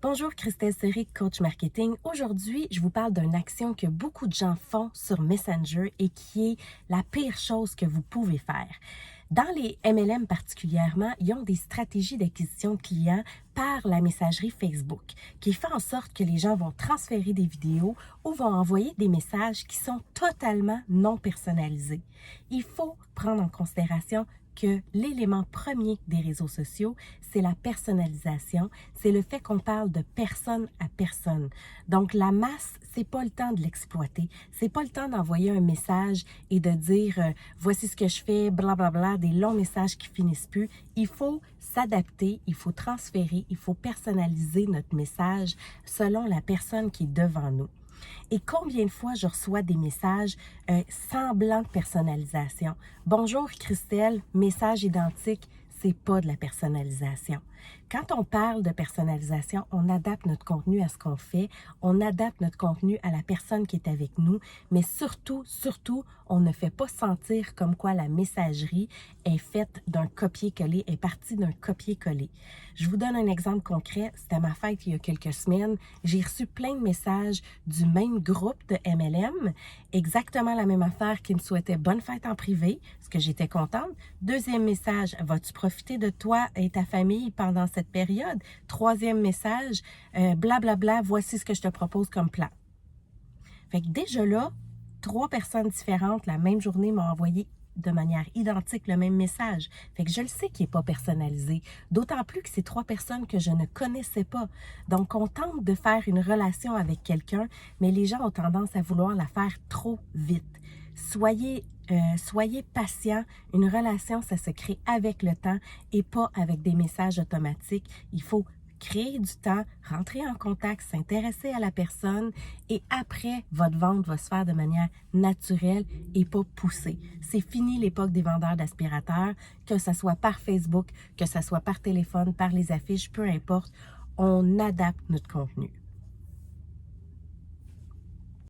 Bonjour, Christelle Serry, coach marketing. Aujourd'hui, je vous parle d'une action que beaucoup de gens font sur Messenger et qui est la pire chose que vous pouvez faire. Dans les MLM particulièrement, ils ont des stratégies d'acquisition de clients par la messagerie Facebook qui fait en sorte que les gens vont transférer des vidéos ou vont envoyer des messages qui sont totalement non personnalisés. Il faut prendre en considération que l'élément premier des réseaux sociaux, c'est la personnalisation, c'est le fait qu'on parle de personne à personne. Donc la masse, c'est pas le temps de l'exploiter, c'est pas le temps d'envoyer un message et de dire voici ce que je fais, blablabla, des longs messages qui finissent plus. Il faut s'adapter, il faut transférer, il faut personnaliser notre message selon la personne qui est devant nous. Et combien de fois je reçois des messages semblants de personnalisation. Bonjour Christelle, message identique, c'est pas de la personnalisation. Quand on parle de personnalisation, on adapte notre contenu à ce qu'on fait, on adapte notre contenu à la personne qui est avec nous, mais surtout, on ne fait pas sentir comme quoi la messagerie est faite d'un copier-coller, est partie d'un copier-coller. Je vous donne un exemple concret. C'était à ma fête il y a quelques semaines. J'ai reçu plein de messages du même groupe de MLM, exactement la même affaire qui me souhaitait bonne fête en privé, parce que j'étais contente. Deuxième message, vas-tu profiter de toi et ta famille pendant cette période? Troisième message, blablabla, voici ce que je te propose comme plan. Fait que déjà là, 3 personnes différentes la même journée m'ont envoyé de manière identique le même message. Fait que je le sais qu'il n'est pas personnalisé. D'autant plus que c'est 3 personnes que je ne connaissais pas. Donc, on tente de faire une relation avec quelqu'un, mais les gens ont tendance à vouloir la faire trop vite. Soyez patient. Une relation, ça se crée avec le temps et pas avec des messages automatiques. Il faut créer du temps, rentrer en contact, s'intéresser à la personne et après, votre vente va se faire de manière naturelle et pas poussée. C'est fini l'époque des vendeurs d'aspirateurs, que ce soit par Facebook, que ce soit par téléphone, par les affiches, peu importe, on adapte notre contenu.